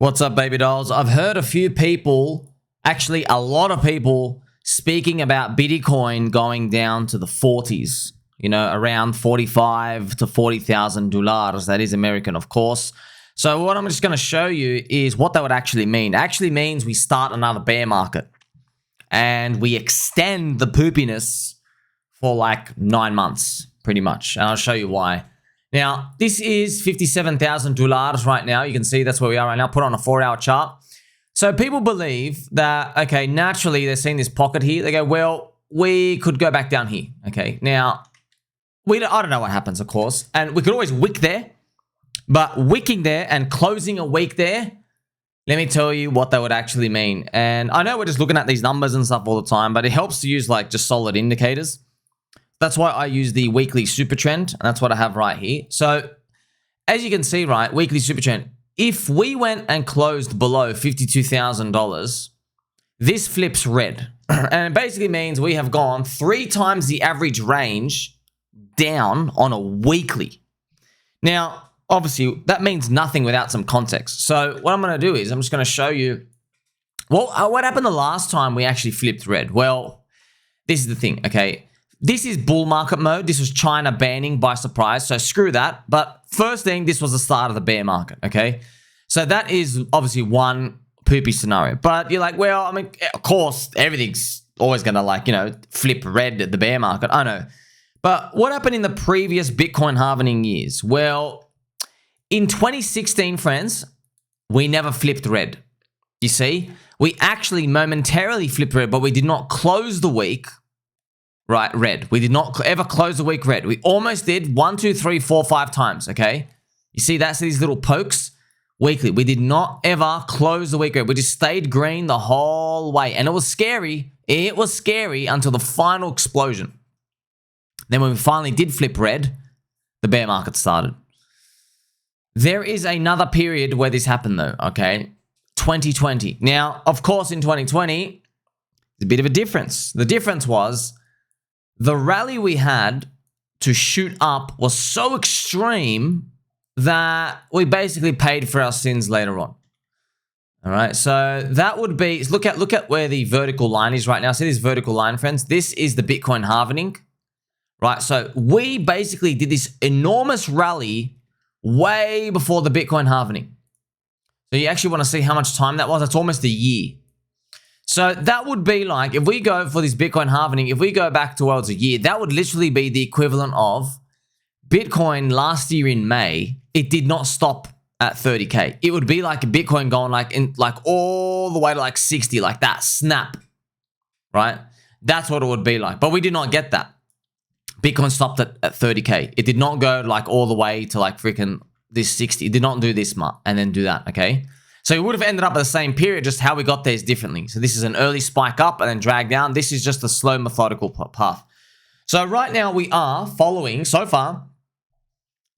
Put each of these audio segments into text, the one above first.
What's up, baby dolls? I've heard a few people, actually a lot of people, speaking about Bitcoin going down to the 40s, around 45 to $40,000. That is American, of course. So what I'm just going to show you is what that would actually mean. It actually means we start another bear market and we extend the poopiness for like 9 months, pretty much. And I'll show you why. Now, this is $57,000 right now. You can see that's where we are right now. Put on a 4-hour chart. So people believe that, okay, naturally they're seeing this pocket here. They go, well, we could go back down here. Okay, now, I don't know what happens, of course. And we could always wick there. But wicking there and closing a week there, let me tell you what that would actually mean. And I know we're just looking at these numbers and stuff all the time, but it helps to use like just solid indicators. That's why I use the weekly SuperTrend, and that's what I have right here. So, as you can see, right, weekly SuperTrend, if we went and closed below $52,000, this flips red. And it basically means we have gone 3 times the average range down on a weekly. Now, obviously, that means nothing without some context. So, what I'm going to do is I'm just going to show you what happened the last time we actually flipped red. Well, this is the thing, okay? This is bull market mode. This was China banning by surprise, so screw that. But first thing, this was the start of the bear market, okay? So that is obviously one poopy scenario. But you're like, well, I mean, of course, everything's always going to flip red at the bear market. I know. But what happened in the previous Bitcoin halving years? Well, in 2016, friends, we never flipped red. You see? We actually momentarily flipped red, but we did not close the week right, red. We did not ever close the week red. We almost did 1, 2, 3, 4, 5 times, okay? You see, that's these little pokes weekly. We did not ever close the week red. We just stayed green the whole way. And it was scary. It was scary until the final explosion. Then when we finally did flip red, the bear market started. There is another period where this happened though, okay? 2020. Now, of course, in 2020, there's a bit of a difference. The difference was the rally we had to shoot up was so extreme that we basically paid for our sins later on. All right, so that would be, look at where the vertical line is right now. See this vertical line, friends? This is the Bitcoin halving, right? So we basically did this enormous rally way before the Bitcoin halving. So you actually want to see how much time that was? That's almost a year. So that would be like, if we go for this Bitcoin halving, if we go back towards a year, that would literally be the equivalent of Bitcoin last year in May. It did not stop at 30K. It would be like a Bitcoin going like all the way to like 60, like that snap, right? That's what it would be like. But we did not get that. Bitcoin stopped at 30K. It did not go like all the way to like freaking this 60. It did not do this much and then do that, okay? So we would have ended up at the same period, just how we got there is differently. So this is an early spike up and then drag down. This is just a slow, methodical path. So right now we are following, so far,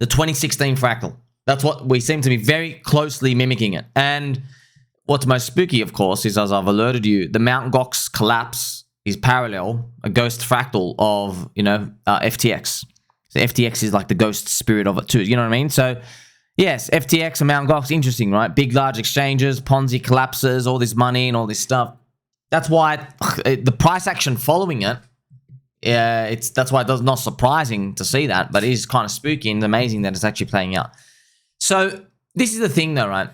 the 2016 fractal. That's what we seem to be very closely mimicking it. And what's most spooky, of course, is as I've alerted you, the Mount Gox collapse is parallel, a ghost fractal of, FTX. So FTX is like the ghost spirit of it too. You know what I mean? So yes, FTX and Mt. Gox, interesting, right? Big, large exchanges, Ponzi collapses, all this money and all this stuff. That's why the price action following it, that's why it's not surprising to see that, but it is kind of spooky and amazing that it's actually playing out. So this is the thing though, right?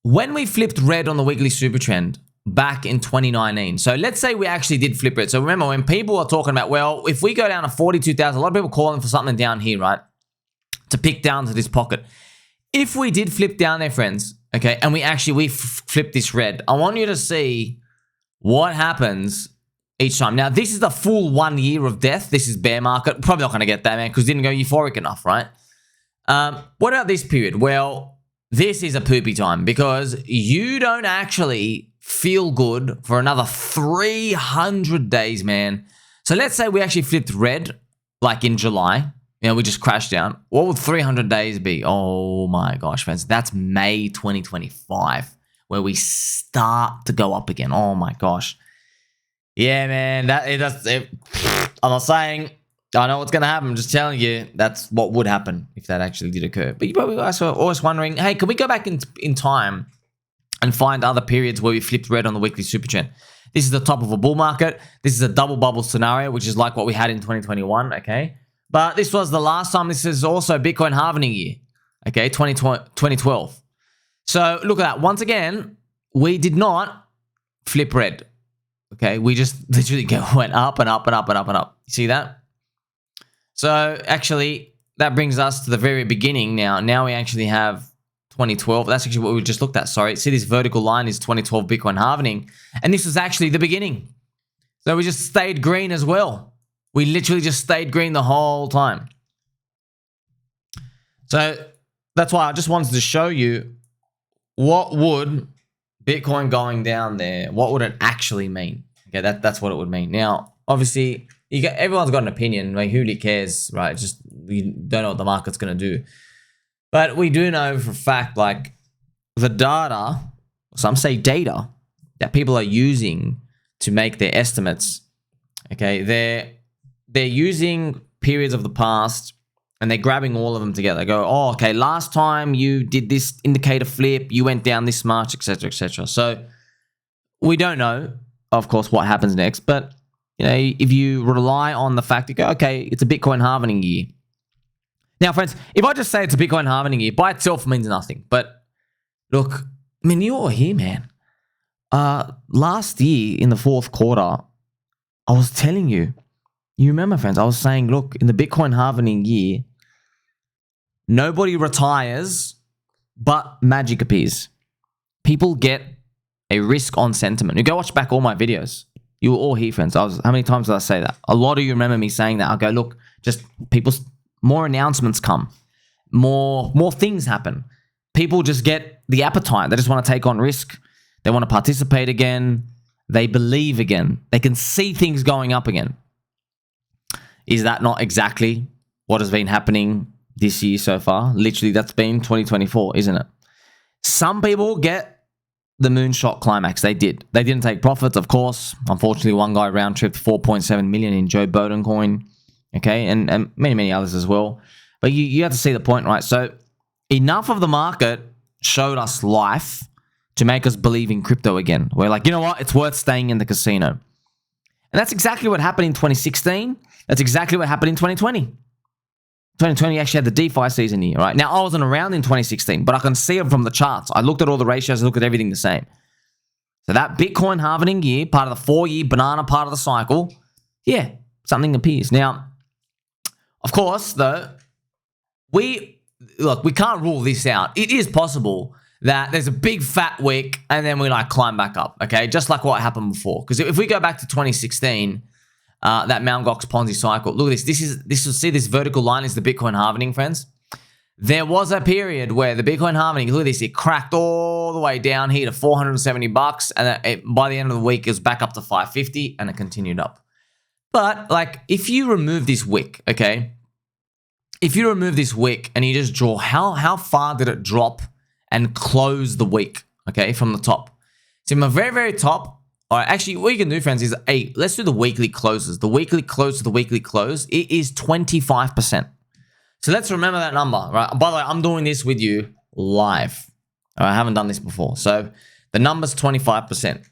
When we flipped red on the weekly SuperTrend back in 2019, so let's say we actually did flip red. So remember when people are talking about, well, if we go down to 42,000, a lot of people calling for something down here, right? To pick down to this pocket. If we did flip down there, friends, okay, and we flipped this red, I want you to see what happens each time. Now, this is the full 1 year of death. This is bear market. Probably not going to get that, man, because it didn't go euphoric enough, right? What about this period? Well, this is a poopy time because you don't actually feel good for another 300 days, man. So let's say we actually flipped red like in July. We just crashed down. What would 300 days be? Oh my gosh, friends. That's May 2025 where we start to go up again. Oh my gosh. Yeah, man. I'm not saying I know what's going to happen. I'm just telling you that's what would happen if that actually did occur. But you probably guys are always wondering, hey, can we go back in time and find other periods where we flipped red on the weekly super trend. This is the top of a bull market. This is a double bubble scenario, which is like what we had in 2021, okay? But this was the last time. This is also Bitcoin halving year, okay, 2012. So look at that. Once again, we did not flip red, okay? We just literally went up and up and up and up and up. You see that? So actually, that brings us to the very beginning now. Now we actually have 2012. That's actually what we just looked at. Sorry. See, this vertical line is 2012 Bitcoin halving. And this was actually the beginning. So we just stayed green as well. We literally just stayed green the whole time. So that's why I just wanted to show you what would Bitcoin going down there, what would it actually mean? Okay, that's what it would mean. Now, obviously, everyone's got an opinion. Like, who really cares, right? Just we don't know what the market's going to do. But we do know for a fact, like, the data, some say data, that people are using to make their estimates, okay, they're using periods of the past and they're grabbing all of them together. They go, oh, okay, last time you did this indicator flip, you went down this much, etc., etc. So we don't know, of course, what happens next. But, you know, if you rely on the fact, you go, okay, it's a Bitcoin halving year. Now, friends, if I just say it's a Bitcoin halving year, by itself means nothing. But look, I mean, you're here, man. Last year in the fourth quarter, I was telling you, you remember, friends, I was saying, look, in the Bitcoin halving year, nobody retires, but magic appears. People get a risk on sentiment. You go watch back all my videos. You were all here, friends. How many times did I say that? A lot of you remember me saying that. I'll go, look, just more announcements come. More things happen. People just get the appetite. They just want to take on risk. They want to participate again. They believe again. They can see things going up again. Is that not exactly what has been happening this year so far? Literally, that's been 2024, isn't it? Some people get the moonshot climax. They did. They didn't take profits, of course. Unfortunately, one guy round-tripped 4.7 million in Joe Biden coin. Okay, and many, many others as well. But you have to see the point, right? So enough of the market showed us life to make us believe in crypto again. We're like, you know what? It's worth staying in the casino. And that's exactly what happened in 2016. That's exactly what happened in 2020. 2020 actually had the DeFi season here, right? Now, I wasn't around in 2016, but I can see it from the charts. I looked at all the ratios. I looked at everything the same. So that Bitcoin halving year, part of the 4-year banana part of the cycle, yeah, something appears. Now, of course, though, we can't rule this out. It is possible that there's a big fat wick and then we like climb back up, okay? Just like what happened before. Because if we go back to 2016, that Mt. Gox Ponzi cycle, look at this. See this vertical line is the Bitcoin halving, friends. There was a period where the Bitcoin halving, look at this, it cracked all the way down here to $470, and by the end of the week, it was back up to $550, and it continued up. But, like, if you remove this wick, okay? If you remove this wick and you just draw how far did it drop and close the wick, okay, from the top? So, from the very, very top, all right, actually, what you can do, friends, is, let's do the weekly closes. The weekly close to the weekly close, it is 25%. So, let's remember that number, right? By the way, I'm doing this with you live. All right, I haven't done this before. So, the number's 25%.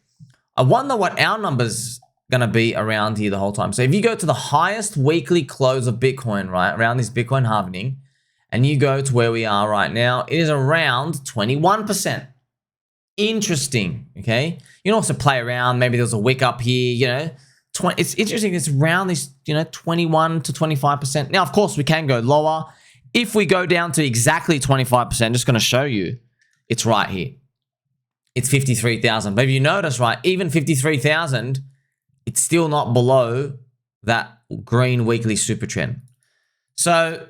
I wonder what our number's going to be around here the whole time. So if you go to the highest weekly close of Bitcoin, right, around this Bitcoin halving, and you go to where we are right now, it is around 21%. Interesting, okay? You can also play around. Maybe there's a wick up here, you know. It's interesting. It's around this, you know, 21 to 25%. Now, of course, we can go lower. If we go down to exactly 25%, I'm just going to show you, it's right here. It's 53,000. But if you notice, right, even 53,000, it's still not below that green weekly super trend. So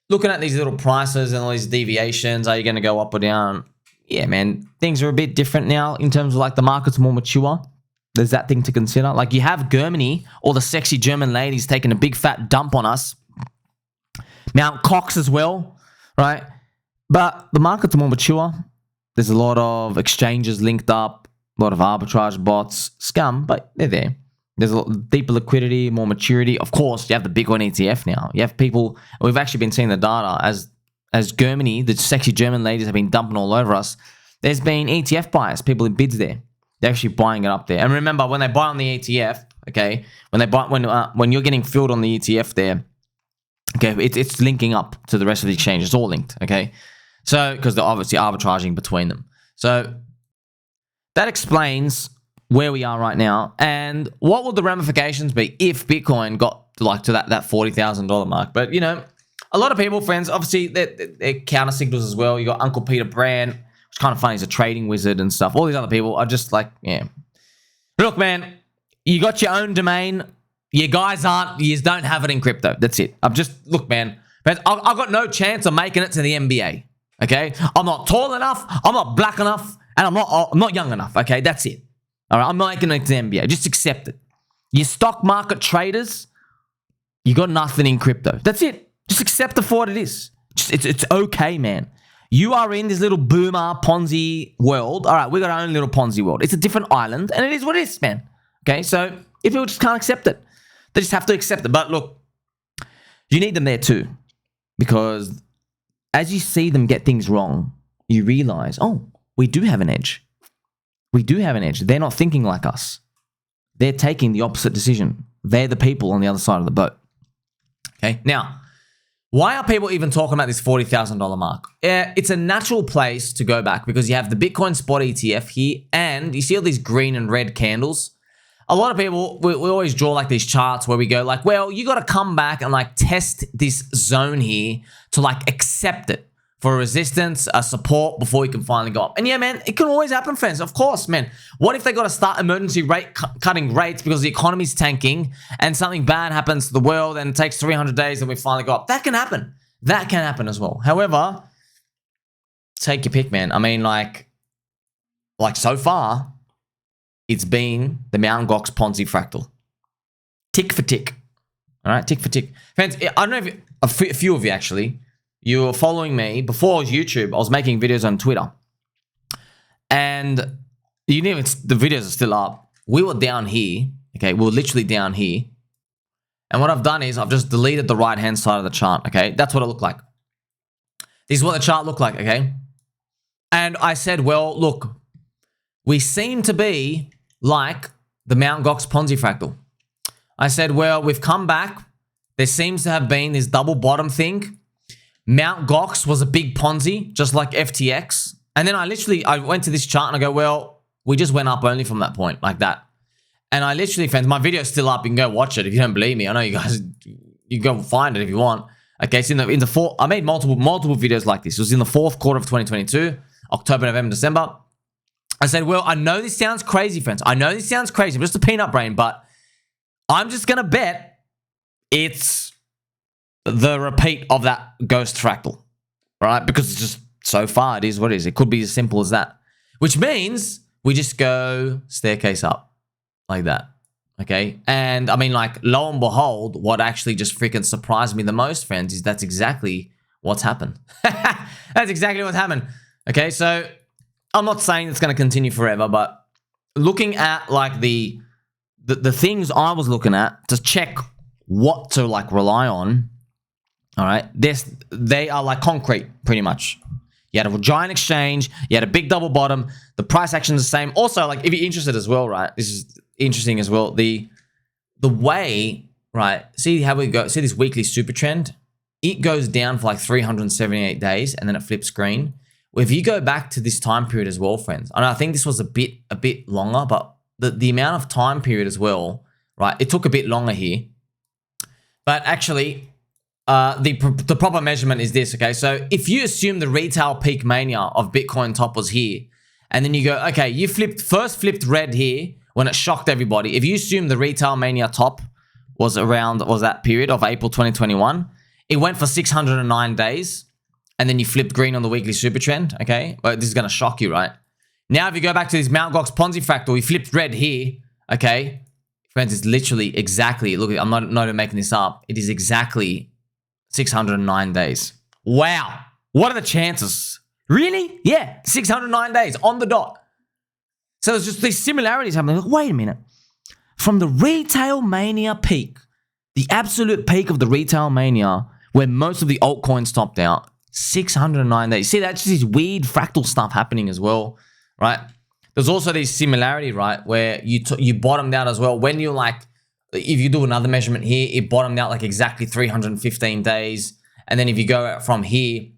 looking at these little prices and all these deviations, are you going to go up or down? Yeah, man, things are a bit different now in terms of like the market's more mature. There's that thing to consider. Like you have Germany, all the sexy German ladies taking a big fat dump on us. Mount Cox as well, right? But the market's more mature. There's a lot of exchanges linked up, a lot of arbitrage bots, scum, but they're there. There's a lot deeper liquidity, more maturity. Of course, you have the Bitcoin ETF now. You have people, we've actually been seeing the data as Germany, the sexy German ladies have been dumping all over us. There's been ETF buyers, people in bids there. They're actually buying it up there. And remember, when they buy on the ETF, okay, when you're getting filled on the ETF there, okay, it's linking up to the rest of the exchange. It's all linked, okay? So, because they're obviously arbitraging between them. So, that explains where we are right now. And what would the ramifications be if Bitcoin got like to that $40,000 mark? But, you know, a lot of people, friends, obviously, they're counter signals as well. You got Uncle Peter Brand, which is kind of funny. He's a trading wizard and stuff. All these other people are just like, yeah. Look, man, you got your own domain. You guys don't have it in crypto. That's it. Look, man, I've got no chance of making it to the NBA. Okay? I'm not tall enough. I'm not black enough. And I'm not young enough. Okay? That's it. All right? I'm not making it to the NBA. Just accept it. You stock market traders, you got nothing in crypto. That's it. Just accept it for what it is. It's okay, man. You are in this little boomer Ponzi world. All right, we got our own little Ponzi world. It's a different island, and it is what it is, man. Okay, so if people just can't accept it, they just have to accept it. But look, you need them there too, because as you see them get things wrong, you realize, oh, we do have an edge. We do have an edge. They're not thinking like us. They're taking the opposite decision. They're the people on the other side of the boat. Okay, now, why are people even talking about this $40,000 mark? It's a natural place to go back because you have the Bitcoin spot ETF here and you see all these green and red candles. A lot of people, we always draw like these charts where we go like, well, you got to come back and like test this zone here to like accept it for a resistance, a support before you can finally go up. And yeah, man, it can always happen, friends. Of course, man. What if they got to start emergency cutting rates because the economy's tanking and something bad happens to the world and it takes 300 days and we finally go up? That can happen. That can happen as well. However, take your pick, man. I mean, like so far, it's been the Mt. Gox Ponzi Fractal. Tick for tick. All right, tick for tick. Friends, I don't know if a few of you actually, you were following me before I was YouTube. I was making videos on Twitter. And the videos are still up. We were down here. Okay, we were literally down here. And what I've done is I've just deleted the right-hand side of the chart. Okay, that's what it looked like. This is what the chart looked like, okay? And I said, well, look, we seem to be like the Mt. Gox Ponzi Fractal. I said, well, we've come back. There seems to have been this double bottom thing. Mt. Gox was a big Ponzi, just like FTX. And then I went to this chart and I go, well, we just went up only from that point, like that. And I literally, friends, my video's still up. You can go watch it if you don't believe me. I know you guys, you can go find it if you want. Okay, so I made multiple videos like this. It was in the fourth quarter of 2022, October, November, December. I said, well, I know this sounds crazy, friends. I know this sounds crazy. I'm just a peanut brain, but I'm just going to bet it's the repeat of that ghost fractal, right? Because it's just so far, it is what it is. It could be as simple as that, which means we just go staircase up like that, okay? And I mean, like, lo and behold, what actually just freaking surprised me the most, friends, is that's exactly what's happened. That's exactly what's happened, okay? So I'm not saying it's going to continue forever, but looking at like the things I was looking at to check what to like rely on, all right, they are like concrete, pretty much. You had a giant exchange, you had a big double bottom, the price action is the same. Also, like, if you're interested as well, right, this is interesting as well, the way, right, see how we go, see this weekly super trend? It goes down for like 378 days and then it flips green. If you go back to this time period as well, friends, and I think this was a bit longer, but the amount of time period as well, right, it took a bit longer here. But actually, the proper measurement is this, okay? So if you assume the retail peak mania of Bitcoin top was here, and then you go, okay, you first flipped red here when it shocked everybody. If you assume the retail mania top was that period of April 2021, it went for 609 days, and then you flipped green on the weekly super trend, okay? Well, this is going to shock you, right? Now, if you go back to this Mt. Gox Ponzi Fractal, you flipped red here, okay? Friends, it's literally exactly, look, I'm not even making this up. It is exactly 609 days. Wow. What are the chances? Really? Yeah, 609 days on the dot. So there's just these similarities happening. Like, wait a minute. From the retail mania peak, the absolute peak of the retail mania, where most of the altcoins topped out, 609 days. See, that's just this weird fractal stuff happening as well, right? There's also this similarity, right, where you bottomed out as well. When you're like, if you do another measurement here, it bottomed out like exactly 315 days. And then if you go out from here,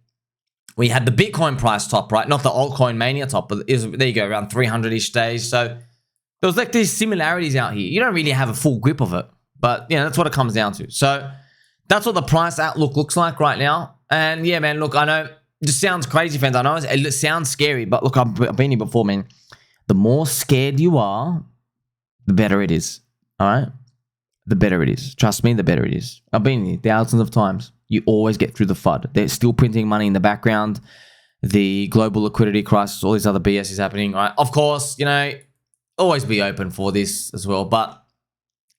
we had the Bitcoin price top, right? Not the altcoin mania top, but there you go, around 300-ish days. So there was like these similarities out here. You don't really have a full grip of it, but you know, that's what it comes down to. So that's what the price outlook looks like right now. And yeah, man, look, I know it just sounds crazy, friends. I know it sounds scary, but look, I've been here before, man. The more scared you are, the better it is. All right? The better it is. Trust me, the better it is. I've been here thousands of times. You always get through the FUD. They're still printing money in the background. The global liquidity crisis, all these other BS is happening, right? Of course, you know, always be open for this as well. But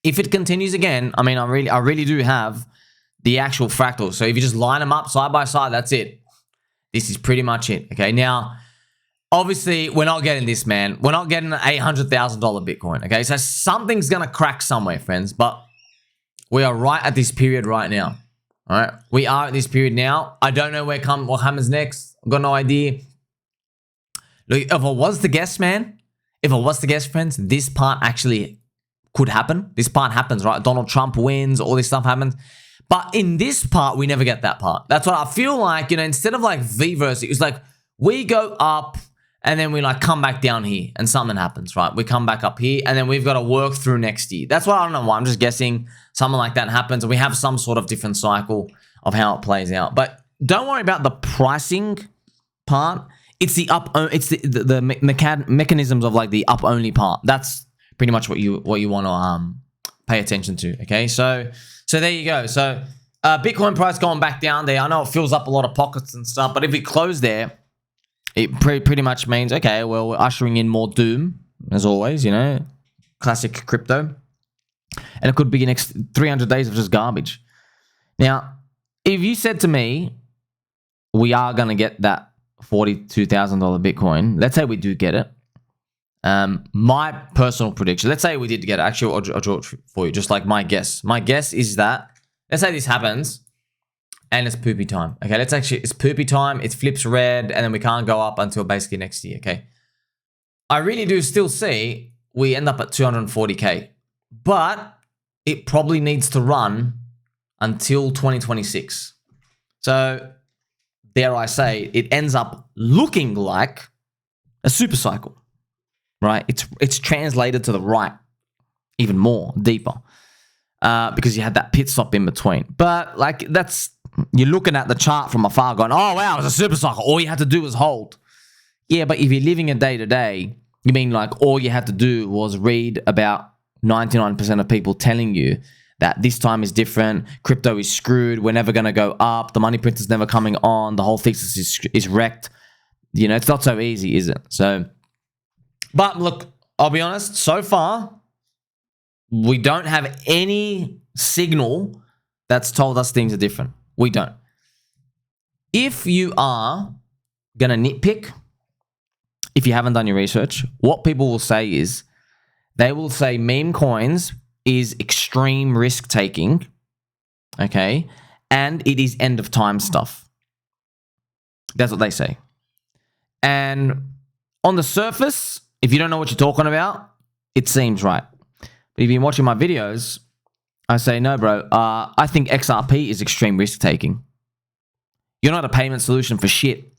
if it continues again, I mean, I really do have the actual fractals. So if you just line them up side by side, that's it. This is pretty much it. Okay, now, obviously, we're not getting this, man. We're not getting an $800,000 Bitcoin, okay? So something's going to crack somewhere, friends. But we are right at this period right now, all right? We are at this period now. I don't know what happens next. I've got no idea. Look, if I was to guess, man, friends, this part actually could happen. This part happens, right? Donald Trump wins, all this stuff happens. But in this part, we never get that part. That's what I feel like, you know, instead of like V-verse, it's like we go up and then we like come back down here and something happens, right? We come back up here and then we've got to work through next year. That's what I don't know why. I'm just guessing something like that happens and we have some sort of different cycle of how it plays out. But don't worry about the pricing part. It's the mechanisms of like the up only part. That's pretty much what you want to pay attention to. Okay, so there you go. So Bitcoin price going back down there. I know it fills up a lot of pockets and stuff, but if we close there, it pretty much means, okay, well, we're ushering in more doom, as always, you know, classic crypto. And it could be the next 300 days of just garbage. Now, if you said to me, we are going to get that $42,000 Bitcoin, let's say we do get it. My personal prediction, let's say we did get it. Actually, I'll draw it for you, just like my guess. My guess is that, let's say this happens, and it's poopy time. Okay, it's poopy time. It flips red, and then we can't go up until basically next year. Okay, I really do still see we end up at 240K, but it probably needs to run until 2026. So, dare I say, it ends up looking like a super cycle, right? It's translated to the right even more, deeper, because you had that pit stop in between. But like you're looking at the chart from afar going, oh, wow, it's a super cycle. All you had to do was hold. Yeah, but if you're living a day-to-day, you mean like all you had to do was read about 99% of people telling you that this time is different, crypto is screwed, we're never going to go up, the money printer's never coming on, the whole thesis is wrecked. You know, it's not so easy, is it? So, but look, I'll be honest, so far, we don't have any signal that's told us things are different. We don't. If you are going to nitpick, if you haven't done your research, what people will say is, they will say meme coins is extreme risk taking, okay, and it is end of time stuff. That's what they say. And on the surface, if you don't know what you're talking about, it seems right. But if you've been watching my videos, I say, no, bro, I think XRP is extreme risk taking. You're not a payment solution for shit.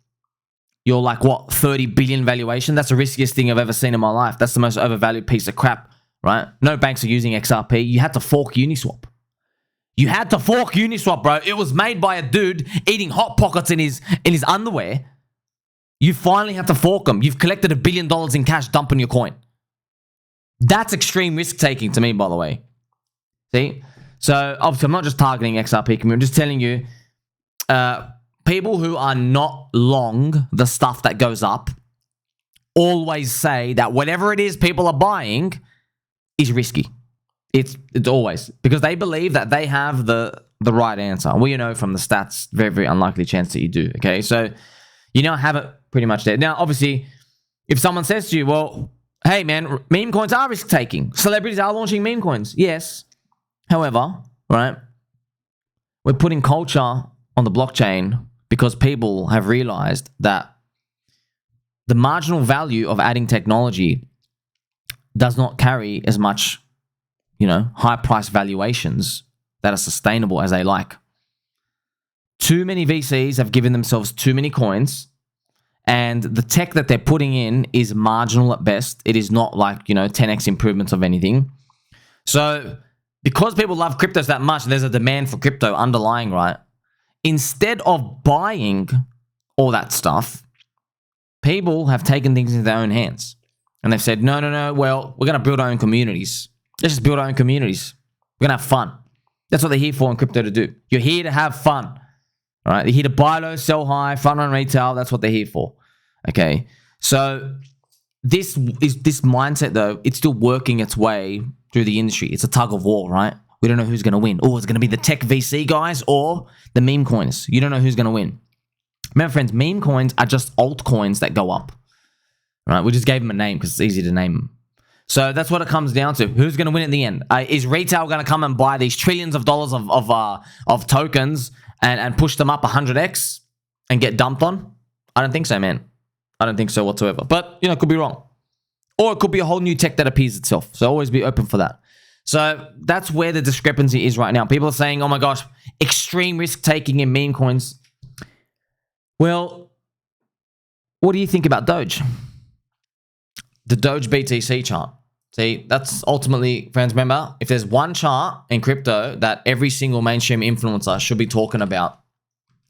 You're like, what, 30 billion valuation? That's the riskiest thing I've ever seen in my life. That's the most overvalued piece of crap, right? No banks are using XRP. You had to fork Uniswap. You had to fork Uniswap, bro. It was made by a dude eating Hot Pockets in his underwear. You finally had to fork them. You've collected $1 billion in cash dumping your coin. That's extreme risk taking to me, by the way. See? So, obviously, I'm not just targeting XRP community. I'm just telling you, people who are not long the stuff that goes up always say that whatever it is people are buying is risky. It's always because they believe that they have the right answer. Well, you know from the stats, very, very unlikely chance that you do. Okay, so you now have it pretty much there. Now, obviously, if someone says to you, well, hey, man, meme coins are risk-taking. Celebrities are launching meme coins. Yes. However, right, we're putting culture on the blockchain because people have realized that the marginal value of adding technology does not carry as much, high price valuations that are sustainable as they like. Too many VCs have given themselves too many coins, and the tech that they're putting in is marginal at best. It is not like, 10x improvements of anything. So because people love cryptos that much, there's a demand for crypto underlying, right? Instead of buying all that stuff, people have taken things into their own hands. And they've said, no, well, we're going to build our own communities. Let's just build our own communities. We're going to have fun. That's what they're here for in crypto to do. You're here to have fun. All right? They're here to buy low, sell high, front run retail. That's what they're here for. Okay? So this mindset, though, it's still working its way through the industry. It's a tug of war, right? We don't know who's going to win. Oh, is it going to be the tech VC guys or the meme coins? You don't know who's going to win. Remember, friends, meme coins are just altcoins that go up. Right? We just gave them a name because it's easy to name them. So that's what it comes down to. Who's going to win at the end? Is retail going to come and buy these trillions of dollars of tokens and push them up 100x and get dumped on? I don't think so, man. I don't think so whatsoever. But, it could be wrong. Or it could be a whole new tech that appears itself. So always be open for that. So that's where the discrepancy is right now. People are saying, oh my gosh, extreme risk taking in meme coins. Well, what do you think about Doge? The Doge BTC chart. See, that's ultimately, friends, remember, if there's one chart in crypto that every single mainstream influencer should be talking about,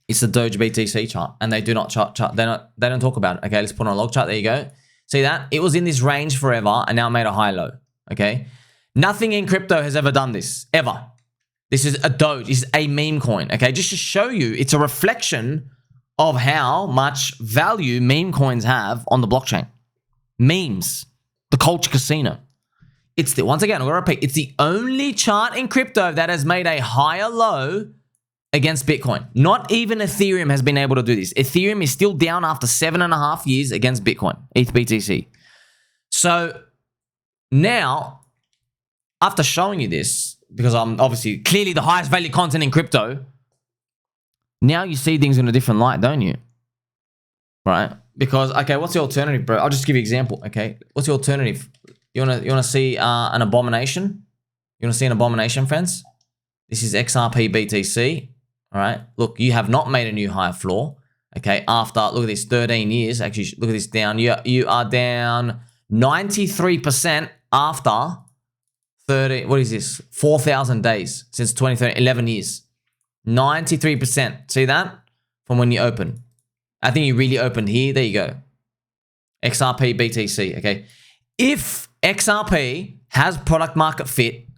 it's the Doge BTC chart. And they do not chart. They don't talk about it. Okay, let's put on a log chart. There you go. See that? It was in this range forever and now made a high low. Okay? Nothing in crypto has ever done this. Ever. This is a Doge. This is a meme coin. Okay? Just to show you, it's a reflection of how much value meme coins have on the blockchain. Memes. The culture casino. Once again, I'm going to repeat, it's the only chart in crypto that has made a higher low against Bitcoin. Not even Ethereum has been able to do this. Ethereum is still down after 7.5 years against Bitcoin, ETH-BTC. So now, after showing you this, because I'm obviously clearly the highest value content in crypto, now you see things in a different light, don't you? Right? Because, okay, what's the alternative, bro? I'll just give you an example, okay? What's the alternative? You wanna see an abomination? You wanna see an abomination, friends? This is XRP BTC. All right. Look, you have not made a new higher floor. Okay. After, look at this, 13 years. Actually, look at this down. You are down 93% after 4,000 days since 2013, 11 years. 93%. See that? From when you open. I think you really opened here. There you go. XRP BTC. Okay. If XRP has product market fit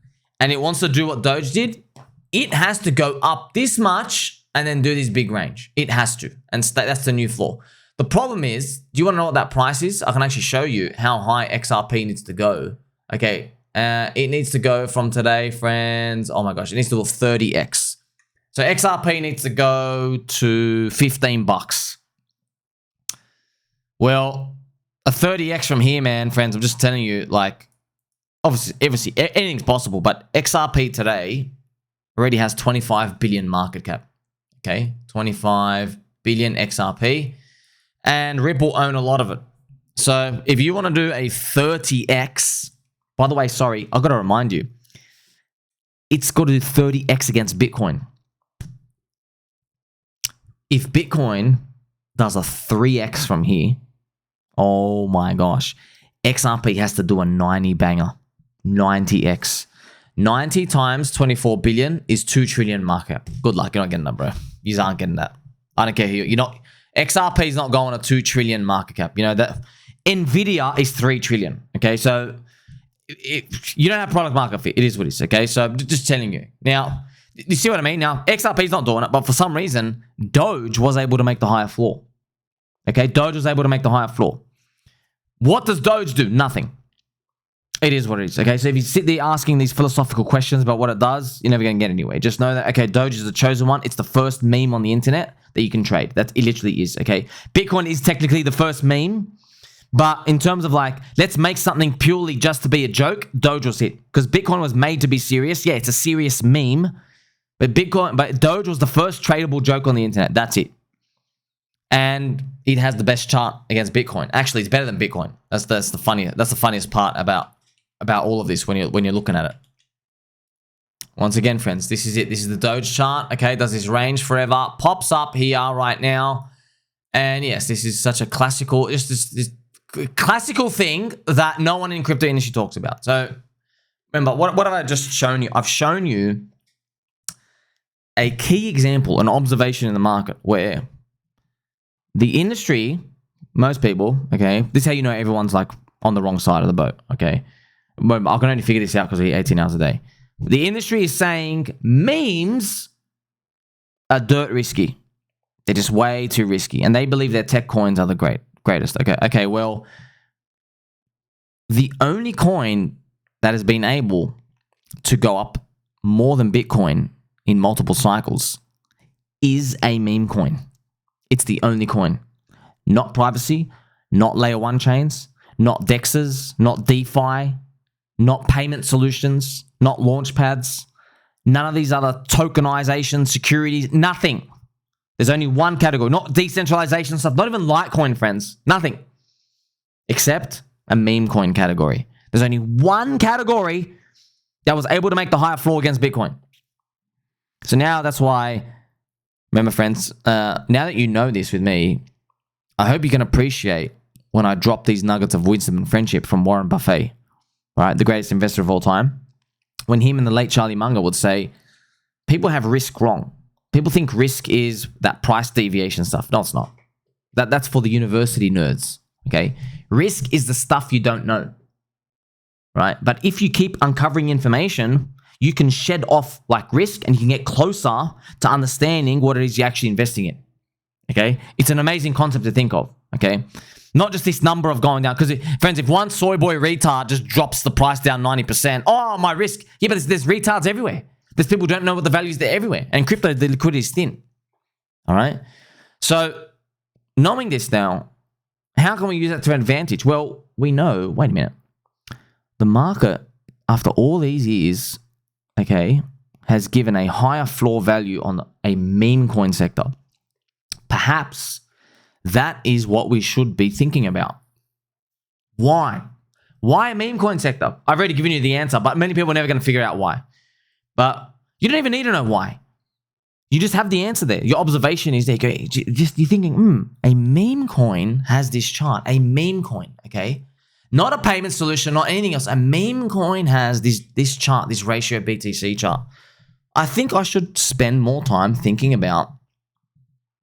and it wants to do what Doge did, it has to go up this much and then do this big range. It has to. And that's the new floor. The problem is, do you want to know what that price is? I can actually show you how high XRP needs to go. Okay. It needs to go from today, friends. Oh my gosh. It needs to go 30x. So XRP needs to go to 15 bucks. Well, a 30x from here, man, friends, I'm just telling you, like, obviously anything's possible, but XRP today already has 25 billion market cap. Okay, 25 billion XRP, and Ripple own a lot of it. So if you want to do a 30x, by the way, sorry, I've got to remind you, it's got to do 30x against Bitcoin. If Bitcoin does a 3x from here, oh my gosh, XRP has to do a 90 banger, 90x. 90 times 24 billion is 2 trillion market cap. Good luck. You're not getting that, bro. You aren't getting that. I don't care who you're not. XRP is not going to 2 trillion market cap. You know that Nvidia is 3 trillion. Okay, so you don't have product market fit. It is what it is. Okay, so I'm just telling you. Now, you see what I mean? Now, XRP is not doing it, but for some reason, Doge was able to make the higher floor. Okay, Doge was able to make the higher floor. What does Doge do? Nothing. It is what it is. Okay, so if you sit there asking these philosophical questions about what it does, you're never going to get anywhere. Just know that, okay, Doge is the chosen one. It's the first meme on the internet that you can trade. It literally is, okay? Bitcoin is technically the first meme, but in terms of like, let's make something purely just to be a joke, Doge was it. Because Bitcoin was made to be serious. Yeah, it's a serious meme, but Doge was the first tradable joke on the internet. That's it. and it has the best chart against Bitcoin. Actually, it's better than Bitcoin. That's the funniest part about all of this when you're looking at it. Once again, friends, this is it. This is the Doge chart. Okay, does this range forever? Pops up here right now, and yes, this is such a classical, just this classical thing that no one in crypto industry talks about. So remember, what have I just shown you? I've shown you a key example, an observation in the market where the industry, most people, okay, this is how you know everyone's like on the wrong side of the boat, okay? I can only figure this out because we eat 18 hours a day. The industry is saying memes are dirt risky. They're just way too risky. And they believe their tech coins are the greatest. Okay, well, the only coin that has been able to go up more than Bitcoin in multiple cycles is a meme coin. It's the only coin. Not privacy, not layer 1 chains, not DEXs, not DeFi, not payment solutions, not launch pads, none of these other tokenization, securities, nothing. There's only one category, not decentralization stuff, not even Litecoin, friends, nothing. Except a meme coin category. There's only one category that was able to make the higher floor against Bitcoin. So now that's why, remember friends, now that you know this with me, I hope you can appreciate when I drop these nuggets of wisdom and friendship from Warren Buffett, right, the greatest investor of all time. When him and the late Charlie Munger would say, people have risk wrong. People think risk is that price deviation stuff. No, it's not. That's for the university nerds, okay? Risk is the stuff you don't know, right? But if you keep uncovering information, you can shed off like risk and you can get closer to understanding what it is you're actually investing in, okay? It's an amazing concept to think of, okay? Not just this number of going down. Because, friends, if one soy boy retard just drops the price down 90%, oh, my risk. Yeah, but there's retards everywhere. There's people who don't know what the value is there everywhere. And in crypto, the liquidity is thin. All right? So, knowing this now, how can we use that to advantage? Well, we know, wait a minute. The market, after all these years, okay, has given a higher floor value on a meme coin sector. Perhaps that is what we should be thinking about. Why? Why a meme coin sector? I've already given you the answer, but many people are never going to figure out why. But you don't even need to know why. You just have the answer there. Your observation is there. You're thinking, a meme coin has this chart. A meme coin, okay? Not a payment solution, not anything else. A meme coin has this chart, this ratio BTC chart. I think I should spend more time thinking about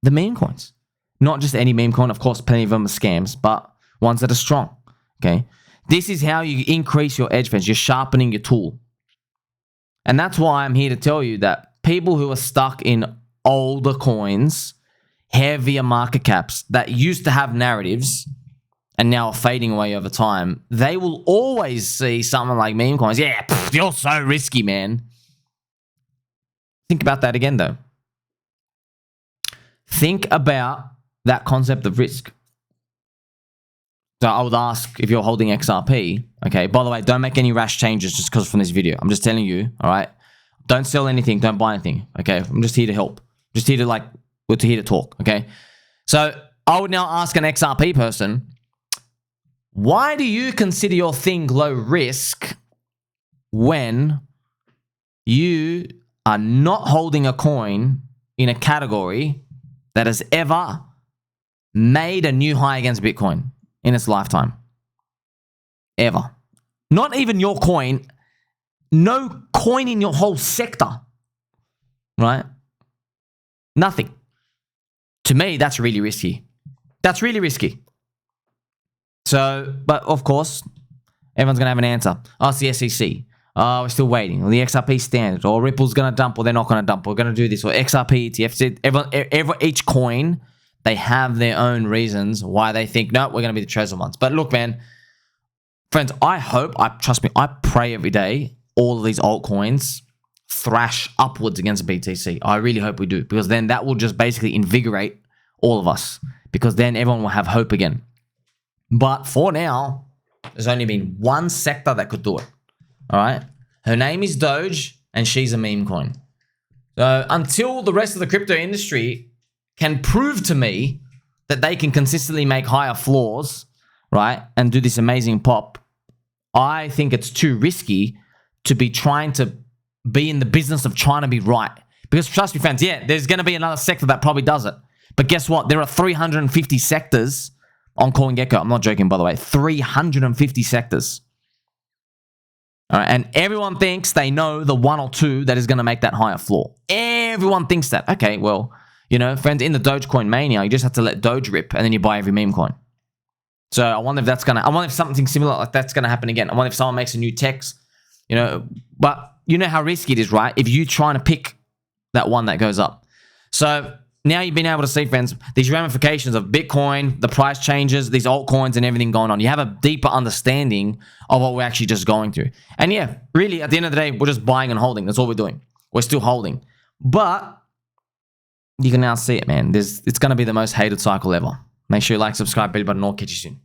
the meme coins. Not just any meme coin. Of course, plenty of them are scams, but ones that are strong, okay? This is how you increase your edge, friends. You're sharpening your tool. And that's why I'm here to tell you that people who are stuck in older coins, heavier market caps that used to have narratives and now are fading away over time, they will always see something like meme coins. Yeah, you're so risky, man. Think about that again, though. Think about that concept of risk. So I would ask if you're holding XRP, okay, by the way, don't make any rash changes just because from this video. I'm just telling you, all right? Don't sell anything. Don't buy anything, okay? I'm just here to help. Just here to we're here to talk, okay? So I would now ask an XRP person, why do you consider your thing low risk when you are not holding a coin in a category that has ever made a new high against Bitcoin in its lifetime? Ever. Not even your coin. No coin in your whole sector. Right? Nothing. To me, that's really risky. That's really risky. So, but of course, everyone's going to have an answer. Oh, it's the SEC. Oh, we're still waiting. Or the XRP standard. Or Ripple's going to dump or they're not going to dump. We're going to do this. Or XRP, ETF. Each coin, they have their own reasons why they think, no, we're going to be the chosen ones. But look, man, friends, trust me, I pray every day all of these altcoins thrash upwards against BTC. I really hope we do, because then that will just basically invigorate all of us, because then everyone will have hope again. But for now, there's only been one sector that could do it. All right? Her name is Doge, and she's a meme coin. So until the rest of the crypto industry can prove to me that they can consistently make higher floors, right, and do this amazing pop, I think it's too risky to be trying to be in the business of trying to be right. Because trust me, friends, yeah, there's going to be another sector that probably does it. But guess what? There are 350 sectors on CoinGecko. I'm not joking, by the way. 350 sectors. All right, and everyone thinks they know the one or two that is going to make that higher floor. Everyone thinks that. Okay, well, you know, friends, in the Dogecoin mania, you just have to let Doge rip, and then you buy every meme coin. So I wonder if that's gonna. I wonder if something similar like that's gonna happen again. I wonder if someone makes a new text, you know. But you know how risky it is, right? If you trying to pick that one that goes up. So now you've been able to see, friends, these ramifications of Bitcoin, the price changes, these altcoins and everything going on. You have a deeper understanding of what we're actually just going through. And yeah, really, at the end of the day, we're just buying and holding. That's all we're doing. We're still holding. But you can now see it, man. It's going to be the most hated cycle ever. Make sure you like, subscribe, bell button, and I'll catch you soon.